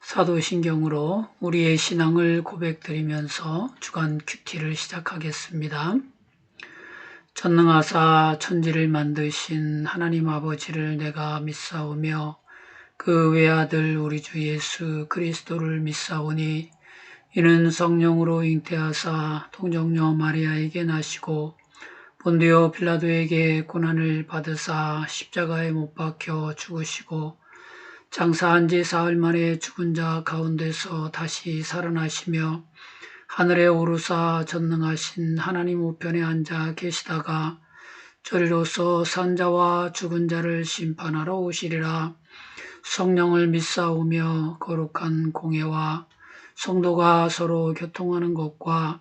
사도신경으로 우리의 신앙을 고백드리면서 주간 큐티를 시작하겠습니다. 전능하사 천지를 만드신 하나님 아버지를 내가 믿사오며 그 외아들 우리 주 예수 그리스도를 믿사오니 이는 성령으로 잉태하사 동정녀 마리아에게 나시고 본디오 빌라도에게 고난을 받으사 십자가에 못 박혀 죽으시고 장사한 지 사흘 만에 죽은 자 가운데서 다시 살아나시며 하늘에 오르사 전능하신 하나님 우편에 앉아 계시다가 저리로서 산 자와 죽은 자를 심판하러 오시리라. 성령을 믿사오며 거룩한 공예와 성도가 서로 교통하는 것과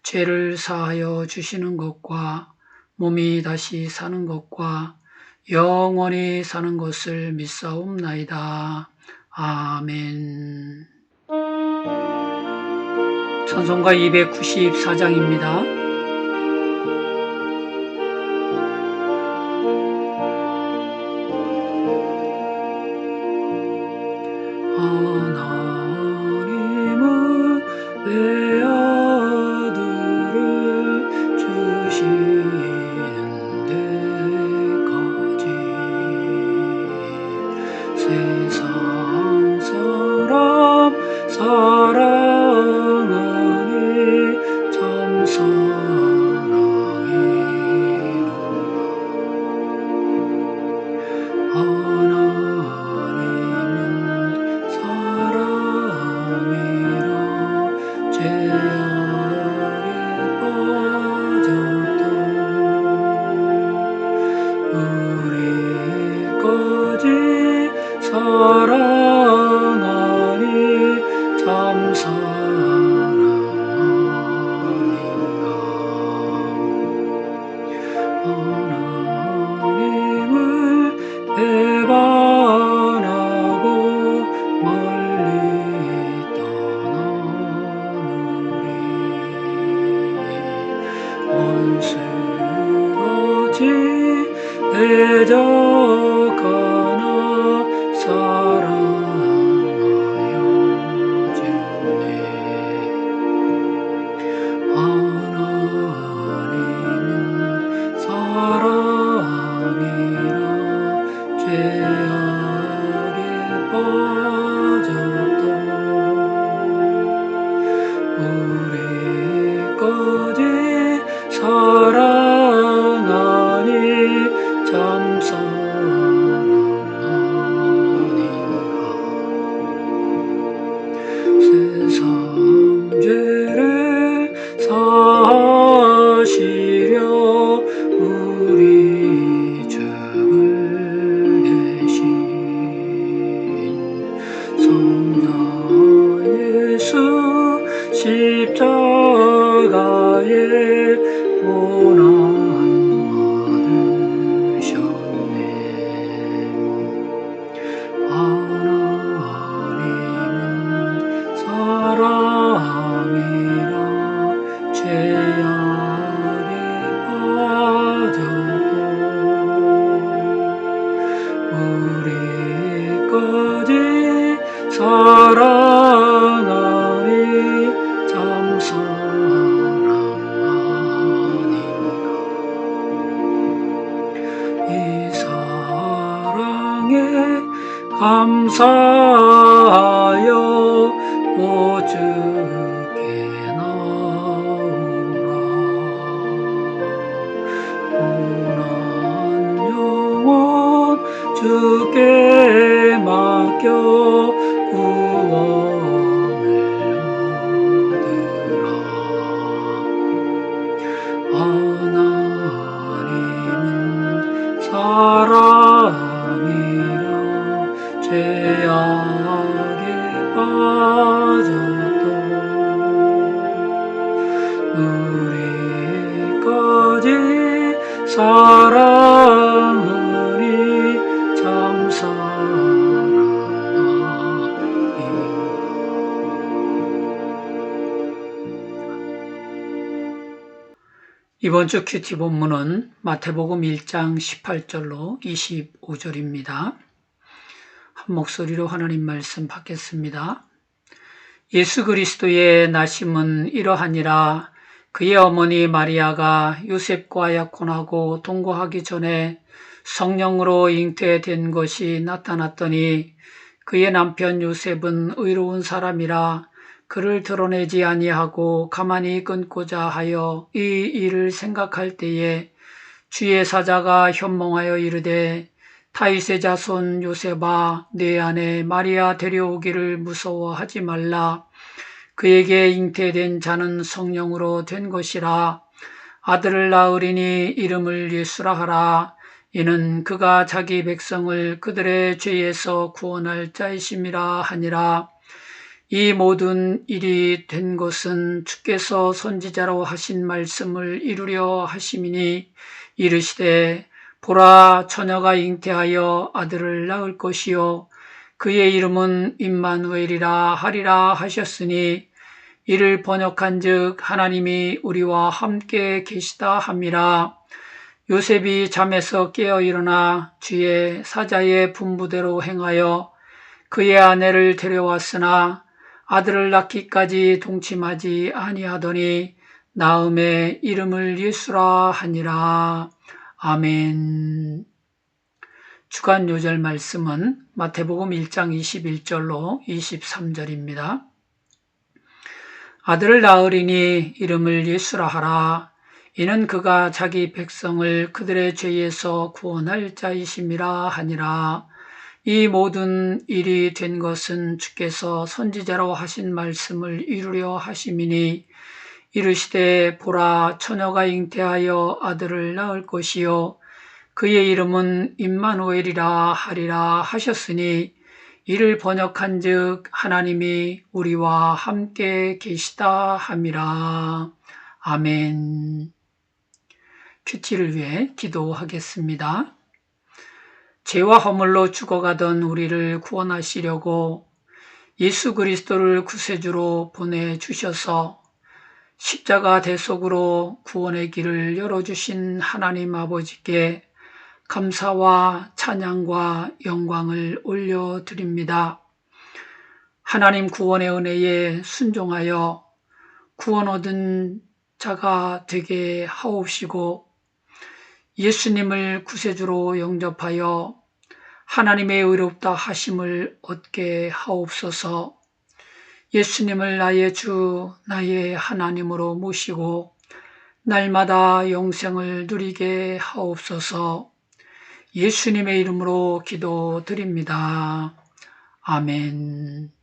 죄를 사하여 주시는 것과 몸이 다시 사는 것과 영원히 사는 것을 믿사옵나이다. 아멘. 찬송가 294장입니다. 하나님은 외아들을 주시는 데까지 세상 사람 사랑하니 참 사랑이로다. 사랑이라 죄악에 빠졌다. 우리까지 사랑하니 참 사랑아닌가. 하나님을 배반하고 멀리 떠나누리. 원수같이 대적하나 사랑하여 주네. 하나님은 사랑이라 죄악에 빠졌다. 우리까지 사랑하니 참 사랑아닌가. 세상 죄를 사하시려 우리 죄를 대신 성자 예수 십자가에 고난 받으셨네. 하나님은 사랑이라 죄악에 빠졌고 우리까지 사랑하니 참 사랑아닌가. 이 사랑에 감사하여 오 주께 나오라. 고난 영혼 주께 맡겨 구원을 얻으라. 하나님은 사랑이라 죄악에 빠졌다. 우리까지 사랑하니 참 사랑아닌가. 이번 주 큐티 본문은 마태복음 1장 18절로 25절입니다. 한 목소리로 하나님 말씀 받겠습니다. 예수 그리스도의 나심은 이러하니라. 그의 어머니 마리아가 요셉과 약혼하고 동거하기 전에 성령으로 잉태된 것이 나타났더니 그의 남편 요셉은 의로운 사람이라 그를 드러내지 아니하고 가만히 끊고자 하여 이 일을 생각할 때에 주의 사자가 현몽하여 이르되 다윗의 자손 요셉아 내 아내 마리아 데려오기를 무서워하지 말라. 그에게 잉태된 자는 성령으로 된 것이라. 아들을 낳으리니 이름을 예수라 하라. 이는 그가 자기 백성을 그들의 죄에서 구원할 자이심이라 하니라. 이 모든 일이 된 것은 주께서 선지자로 하신 말씀을 이루려 하심이니 이르시되 보라 처녀가 잉태하여 아들을 낳을 것이요 그의 이름은 임마누엘이라 하리라 하셨으니 이를 번역한즉 하나님이 우리와 함께 계시다 함이라. 요셉이 잠에서 깨어 일어나 주의 사자의 분부대로 행하여 그의 아내를 데려왔으나 아들을 낳기까지 동침하지 아니하더니 나음의 이름을 예수라 하니라. 아멘. 주간 요절 말씀은 마태복음 1장 21절로 23절입니다. 아들을 낳으리니 이름을 예수라 하라. 이는 그가 자기 백성을 그들의 죄에서 구원할 자이심이라 하니라. 이 모든 일이 된 것은 주께서 선지자로 하신 말씀을 이루려 하심이니 이르시되 보라 처녀가 잉태하여 아들을 낳을 것이요 그의 이름은 임마누엘이라 하리라 하셨으니 이를 번역한즉 하나님이 우리와 함께 계시다 함이라. 아멘. 큐티를 위해 기도하겠습니다. 죄와 허물로 죽어가던 우리를 구원하시려고 예수 그리스도를 구세주로 보내주셔서 십자가 대속으로 구원의 길을 열어주신 하나님 아버지께 감사와 찬양과 영광을 올려드립니다. 하나님 구원의 은혜에 순종하여 구원 얻은 자가 되게 하옵시고 예수님을 구세주로 영접하여 하나님의 의롭다 하심을 얻게 하옵소서. 예수님을 나의 주, 나의 하나님으로 모시고 날마다 영생을 누리게 하옵소서. 예수님의 이름으로 기도드립니다. 아멘.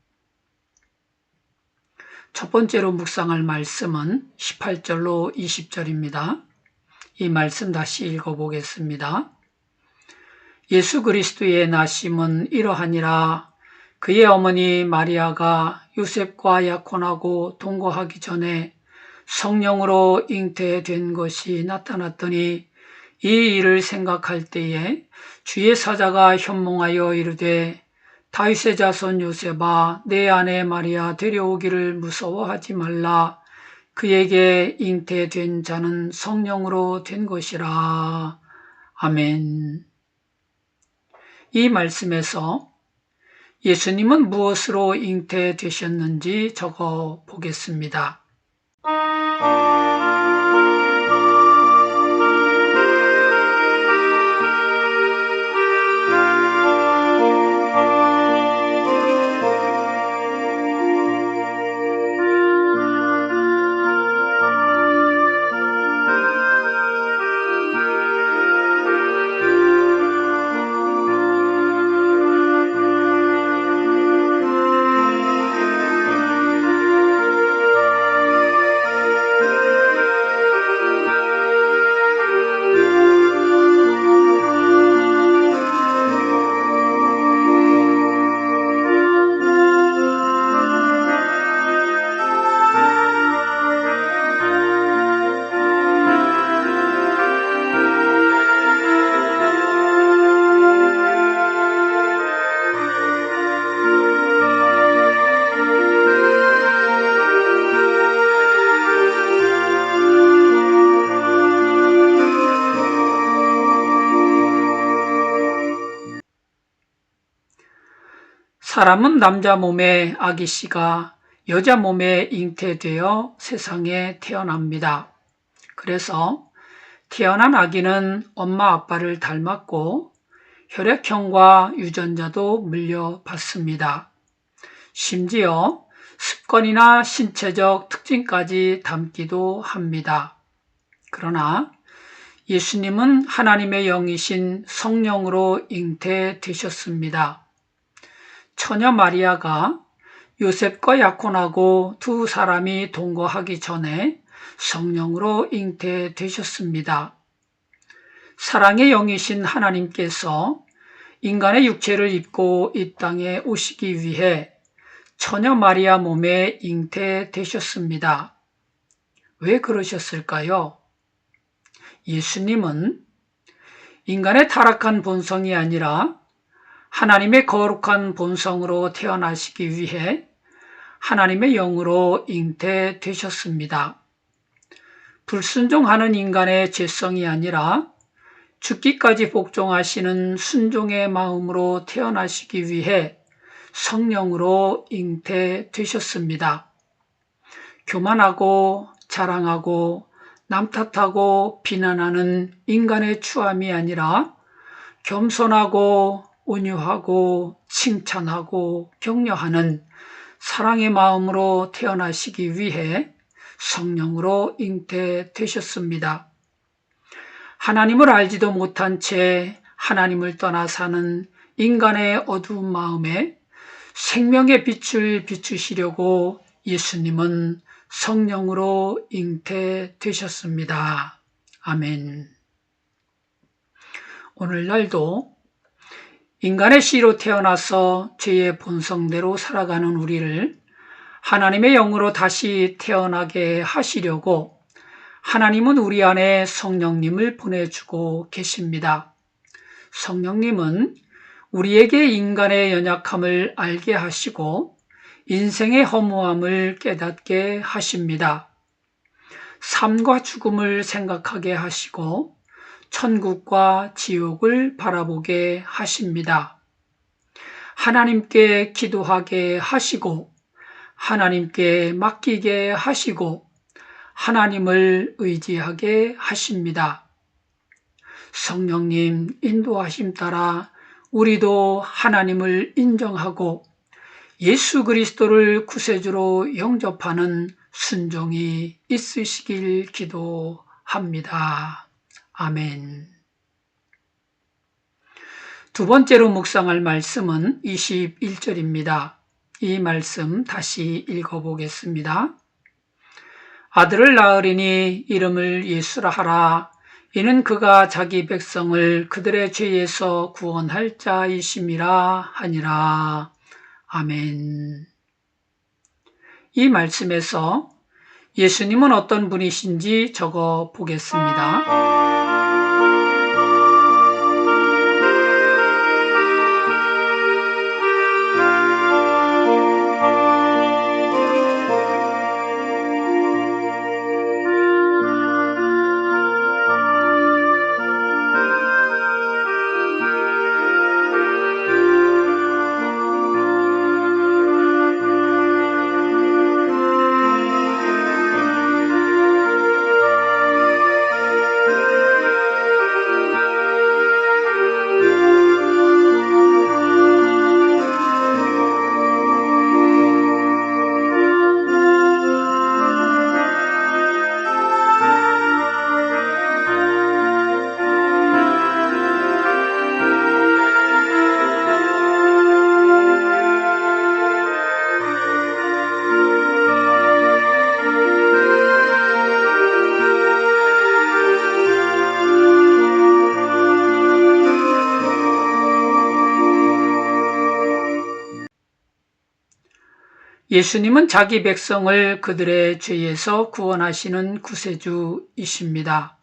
첫 번째로 묵상할 말씀은 18절로 20절입니다. 이 말씀 다시 읽어보겠습니다. 예수 그리스도의 나심은 이러하니라. 그의 어머니 마리아가 요셉과 약혼하고 동거하기 전에 성령으로 잉태된 것이 나타났더니 이 일을 생각할 때에 주의 사자가 현몽하여 이르되 다윗의 자손 요셉아 내 아내 마리아 데려오기를 무서워하지 말라. 그에게 잉태된 자는 성령으로 된 것이라. 아멘. 이 말씀에서 예수님은 무엇으로 잉태되셨는지 적어 보겠습니다. 사람은 남자 몸에 아기씨가 여자 몸에 잉태되어 세상에 태어납니다. 그래서 태어난 아기는 엄마 아빠를 닮았고 혈액형과 유전자도 물려받습니다. 심지어 습관이나 신체적 특징까지 담기도 합니다. 그러나 예수님은 하나님의 영이신 성령으로 잉태되셨습니다. 처녀 마리아가 요셉과 약혼하고 두 사람이 동거하기 전에 성령으로 잉태되셨습니다. 사랑의 영이신 하나님께서 인간의 육체를 입고 이 땅에 오시기 위해 처녀 마리아 몸에 잉태되셨습니다. 왜 그러셨을까요? 예수님은 인간의 타락한 본성이 아니라 하나님의 거룩한 본성으로 태어나시기 위해 하나님의 영으로 잉태되셨습니다. 불순종하는 인간의 죄성이 아니라 죽기까지 복종하시는 순종의 마음으로 태어나시기 위해 성령으로 잉태되셨습니다. 교만하고 자랑하고 남 탓하고 비난하는 인간의 추함이 아니라 겸손하고 온유하고 칭찬하고 격려하는 사랑의 마음으로 태어나시기 위해 성령으로 잉태되셨습니다. 하나님을 알지도 못한 채 하나님을 떠나 사는 인간의 어두운 마음에 생명의 빛을 비추시려고 예수님은 성령으로 잉태되셨습니다. 아멘. 오늘날도 인간의 씨로 태어나서 죄의 본성대로 살아가는 우리를 하나님의 영으로 다시 태어나게 하시려고 하나님은 우리 안에 성령님을 보내주고 계십니다. 성령님은 우리에게 인간의 연약함을 알게 하시고 인생의 허무함을 깨닫게 하십니다. 삶과 죽음을 생각하게 하시고 천국과 지옥을 바라보게 하십니다. 하나님께 기도하게 하시고 하나님께 맡기게 하시고 하나님을 의지하게 하십니다. 성령님 인도하심 따라 우리도 하나님을 인정하고 예수 그리스도를 구세주로 영접하는 순종이 있으시길 기도합니다. 아멘. 두 번째로 묵상할 말씀은 21절입니다. 이 말씀 다시 읽어보겠습니다. 아들을 낳으리니 이름을 예수라 하라. 이는 그가 자기 백성을 그들의 죄에서 구원할 자이심이라 하니라. 아멘. 이 말씀에서 예수님은 어떤 분이신지 적어 보겠습니다. 예수님은 자기 백성을 그들의 죄에서 구원하시는 구세주이십니다.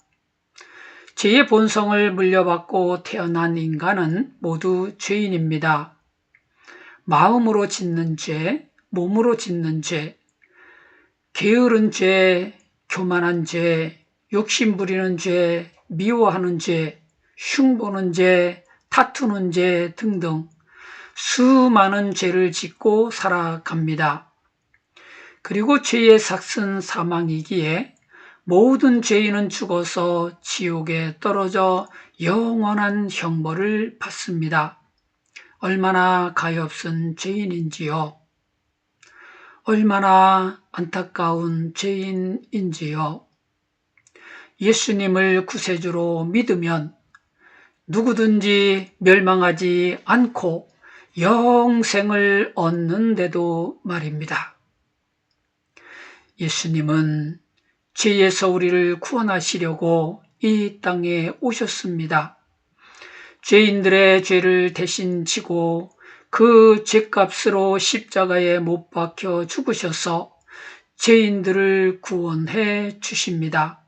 죄의 본성을 물려받고 태어난 인간은 모두 죄인입니다. 마음으로 짓는 죄, 몸으로 짓는 죄, 게으른 죄, 교만한 죄, 욕심 부리는 죄, 미워하는 죄, 흉보는 죄, 다투는 죄 등등 수많은 죄를 짓고 살아갑니다. 그리고 죄의 삭은 사망이기에 모든 죄인은 죽어서 지옥에 떨어져 영원한 형벌을 받습니다. 얼마나 가엾은 죄인인지요. 얼마나 안타까운 죄인인지요. 예수님을 구세주로 믿으면 누구든지 멸망하지 않고 영생을 얻는데도 말입니다. 예수님은 죄에서 우리를 구원하시려고 이 땅에 오셨습니다. 죄인들의 죄를 대신 지고 그 죄값으로 십자가에 못 박혀 죽으셔서 죄인들을 구원해 주십니다.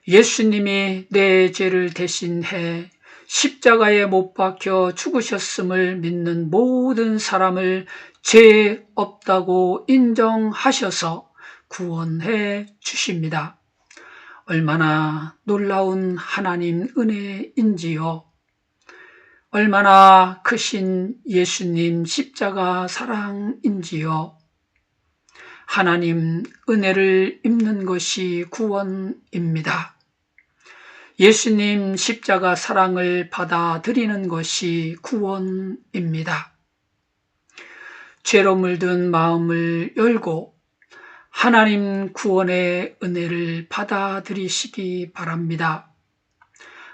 예수님이 내 죄를 대신해 십자가에 못 박혀 죽으셨음을 믿는 모든 사람을 죄 없다고 인정하셔서 구원해 주십니다. 얼마나 놀라운 하나님 은혜인지요. 얼마나 크신 예수님 십자가 사랑인지요. 하나님 은혜를 입는 것이 구원입니다. 예수님 십자가 사랑을 받아들이는 것이 구원입니다. 죄로 물든 마음을 열고 하나님 구원의 은혜를 받아들이시기 바랍니다.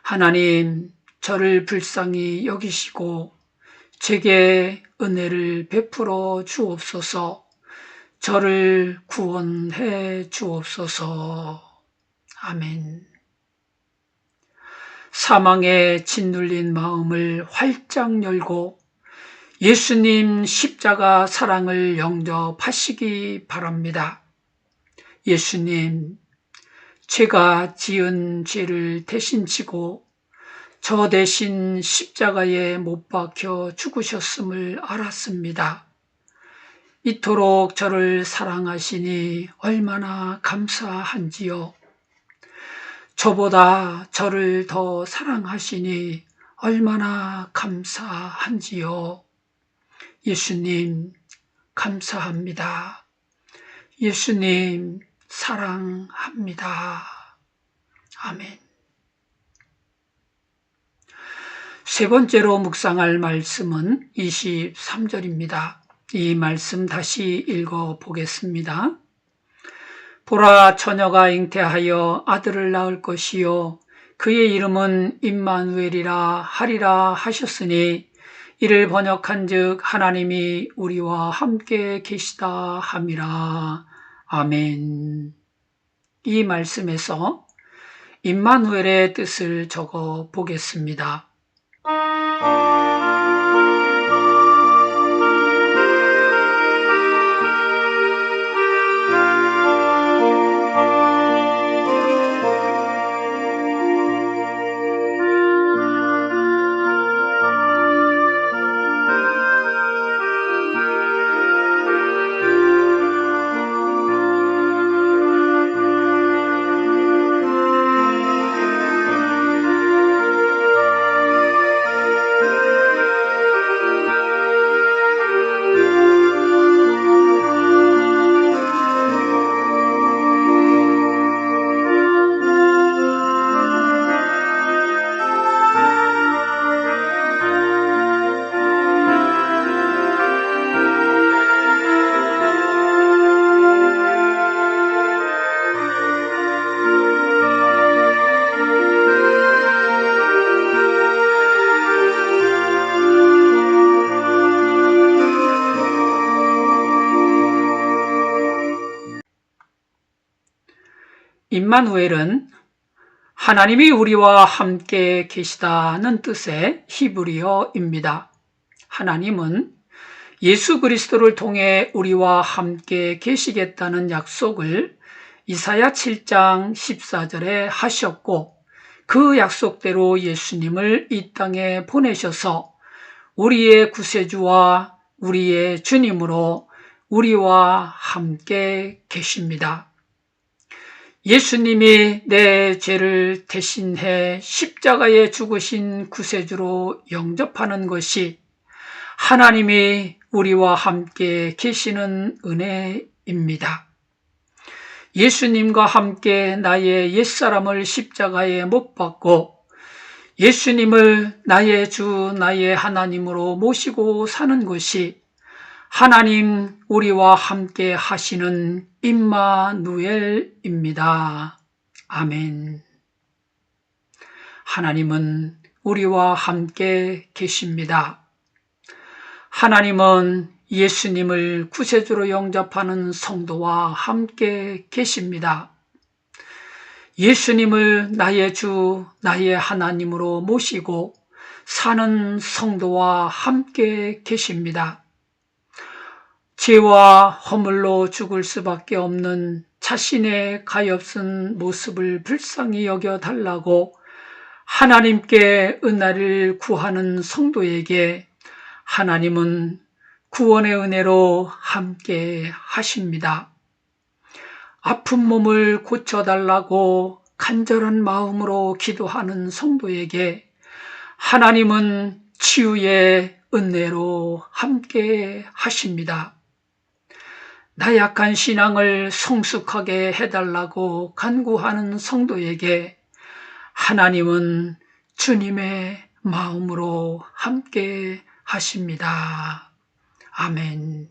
하나님, 저를 불쌍히 여기시고 제게 은혜를 베풀어 주옵소서. 저를 구원해 주옵소서. 아멘. 사망에 짓눌린 마음을 활짝 열고 예수님 십자가 사랑을 영접하시기 바랍니다. 예수님, 제가 지은 죄를 대신 지고 저 대신 십자가에 못 박혀 죽으셨음을 알았습니다. 이토록 저를 사랑하시니 얼마나 감사한지요. 저보다 저를 더 사랑하시니 얼마나 감사한지요. 예수님, 감사합니다. 예수님, 사랑합니다. 아멘. 세 번째로 묵상할 말씀은 23절입니다. 이 말씀 다시 읽어보겠습니다. 보라, 처녀가 잉태하여 아들을 낳을 것이요 그의 이름은 임마누엘이라 하리라 하셨으니 이를 번역한즉 하나님이 우리와 함께 계시다 함이라. 아멘. 이 말씀에서 임마누엘의 뜻을 적어 보겠습니다. 임마누엘은 하나님이 우리와 함께 계시다는 뜻의 히브리어입니다. 하나님은 예수 그리스도를 통해 우리와 함께 계시겠다는 약속을 이사야 7장 14절에 하셨고 그 약속대로 예수님을 이 땅에 보내셔서 우리의 구세주와 우리의 주님으로 우리와 함께 계십니다. 예수님이 내 죄를 대신해 십자가에 죽으신 구세주로 영접하는 것이 하나님이 우리와 함께 계시는 은혜입니다. 예수님과 함께 나의 옛사람을 십자가에 못 박고 예수님을 나의 주, 나의 하나님으로 모시고 사는 것이 하나님 우리와 함께 하시는 임마누엘입니다. 아멘. 하나님은 우리와 함께 계십니다. 하나님은 예수님을 구세주로 영접하는 성도와 함께 계십니다. 예수님을 나의 주, 나의 하나님으로 모시고 사는 성도와 함께 계십니다. 죄와 허물로 죽을 수밖에 없는 자신의 가엾은 모습을 불쌍히 여겨달라고 하나님께 은혜를 구하는 성도에게 하나님은 구원의 은혜로 함께 하십니다. 아픈 몸을 고쳐달라고 간절한 마음으로 기도하는 성도에게 하나님은 치유의 은혜로 함께 하십니다. 나약한 신앙을 성숙하게 해달라고 간구하는 성도에게 하나님은 주님의 마음으로 함께 하십니다. 아멘.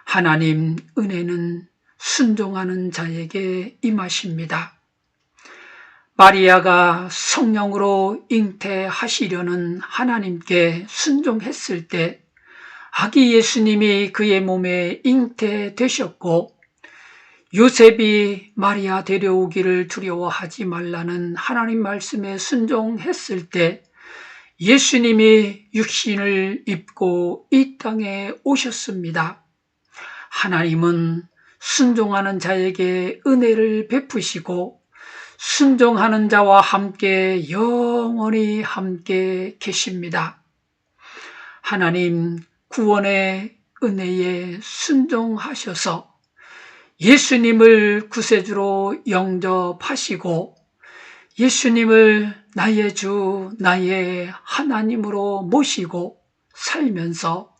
하나님 은혜는 순종하는 자에게 임하십니다. 마리아가 성령으로 잉태하시려는 하나님께 순종했을 때 아기 예수님이 그의 몸에 잉태되셨고 요셉이 마리아 데려오기를 두려워하지 말라는 하나님 말씀에 순종했을 때 예수님이 육신을 입고 이 땅에 오셨습니다. 하나님은 순종하는 자에게 은혜를 베푸시고 순종하는 자와 함께 영원히 함께 계십니다. 하나님 구원의 은혜에 순종하셔서 예수님을 구세주로 영접하시고 예수님을 나의 주, 나의 하나님으로 모시고 살면서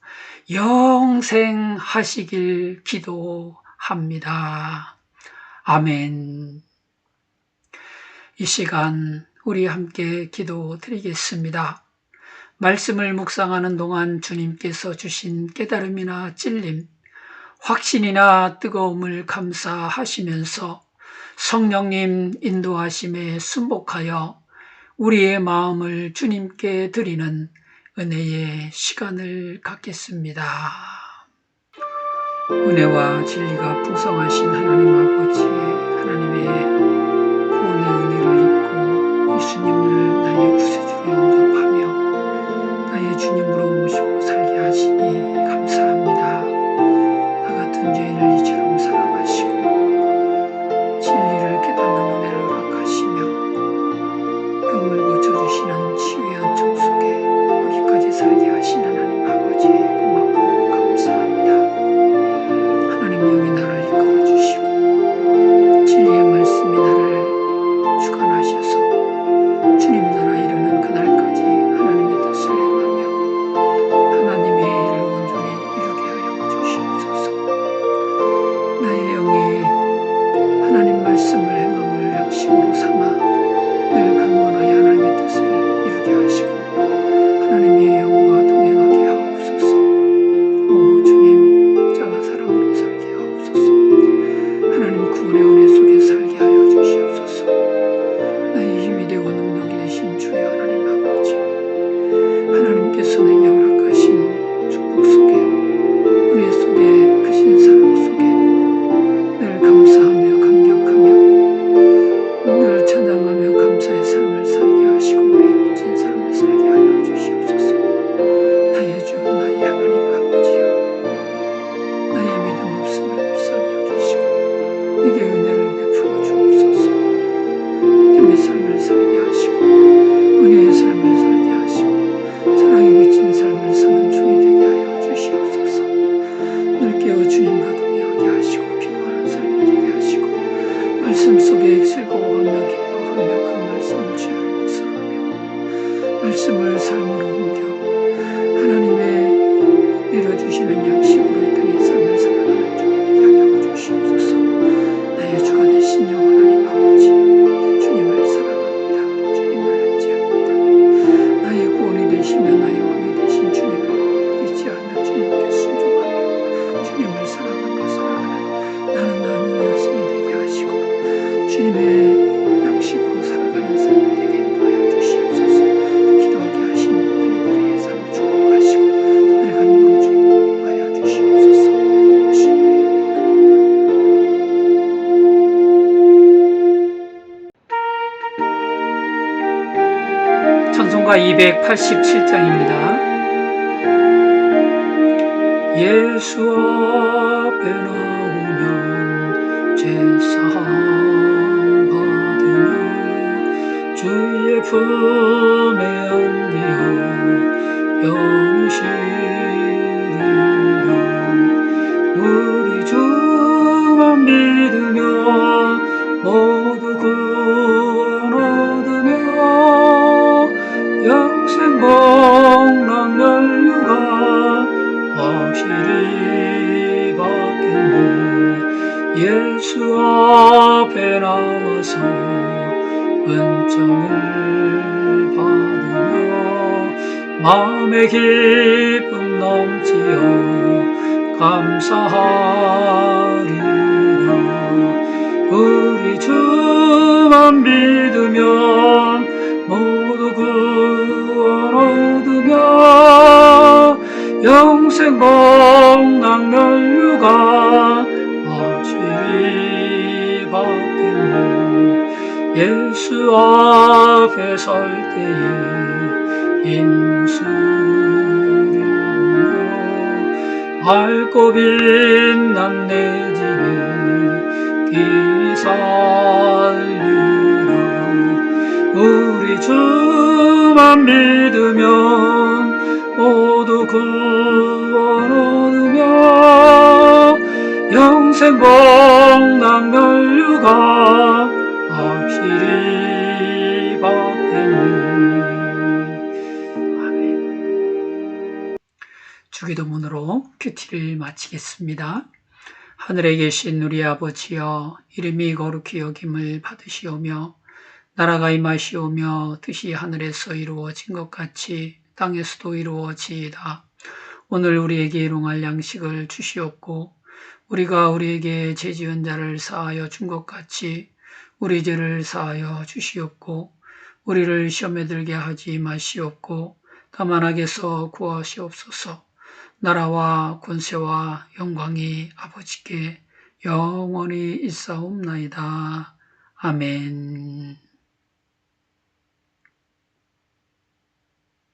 영생하시길 기도합니다. 아멘. 이 시간 우리 함께 기도드리겠습니다. 말씀을 묵상하는 동안 주님께서 주신 깨달음이나 찔림, 확신이나 뜨거움을 감사하시면서 성령님 인도하심에 순복하여 우리의 마음을 주님께 드리는 은혜의 시간을 갖겠습니다. 은혜와 진리가 풍성하신 하나님 아버지, 하나님의 구원의 은혜를 입고 예수님을 나의 구세주로 영접하며 나의 주님으로 모시고 살게 하시니 감사합니다. 나 같은 죄인을 이처럼 사랑하시고 진리를 깨닫는 은혜를 허락하시며 병을 고쳐주시는 치유의 은총 속에 여기까지 살게 하신 하나님 아버지 고맙고 감사합니다. 하나님 영이 나를 이끌어주시고 진리의 말씀이 나를 주관하셔서 주님 나라 이르는 그날까지 하나님의 뜻을 행하며 하나님의 일을 온전히 이루게 하여 주시옵소서. 나의 영이 하나님 말씀을 행함을 양심으로 삼아 늘 강건하여 하나님의 뜻을 이루게 하시고 하나님의 영과 동행하게 하옵소서. 오 주님, 자가 사랑으로 살게 하옵소서. 하나님 구원의 은혜 속에 살게 하여 주시옵소서. 나의 힘이 되고 능력이 되신 주의 하나님 아버지, 하나님께서 내게 허락하신 축복 속에 은혜 속에 크신 사랑 속에 늘 감사하며 감격하며 늘 찬양하며 감사의 삶을 살게 하시고 은혜에 묻힌 삶을 살게 하여 주시옵소서. 나의 주 나의 하나님 아버지여, 나의 믿음 없음을 불쌍히 여기시고 내게 은혜를 베풀어 주옵소서. 믿음의 삶을 살게 하시고 은혜의 삶을 살게 하시고 사랑에 미친 287장입니다. 예수 앞에 나오면 제사함 받으며 주의 품에 안기어 영을 실으라. 우리 주만 믿으며 모두 구원 얻으며 영생 복락 면류가 확실히 받겠네. 예수 앞에 나와서 은총을 받으며 마음의 기쁨 넘치어 감사하리라. 우리 주만 믿으면 모두 구원 얻으며 영생 복락 면류가 확실히 받겠네. 예수 앞에 설 때에 인술이며 밝고 빛난 내 집에 길이 살리라. 우리 주만 믿으면 모두 구원 얻으며 영생 복락 면류가 확실히 받겠네. 아멘. 주기도문으로 큐티를 마치겠습니다. 하늘에 계신 우리 아버지여, 이름이 거룩히 여김을 받으시오며 나라가 임하시오며 뜻이 하늘에서 이루어진 것 같이 땅에서도 이루어지이다. 오늘 우리에게 일용할 양식을 주시옵고 우리가 우리에게 죄 지은 자를 사하여 준 것 같이 우리 죄를 사하여 주시옵고 우리를 시험에 들게 하지 마시옵고 다만 악에서 구하시옵소서. 나라와 권세와 영광이 아버지께 영원히 있사옵나이다. 아멘.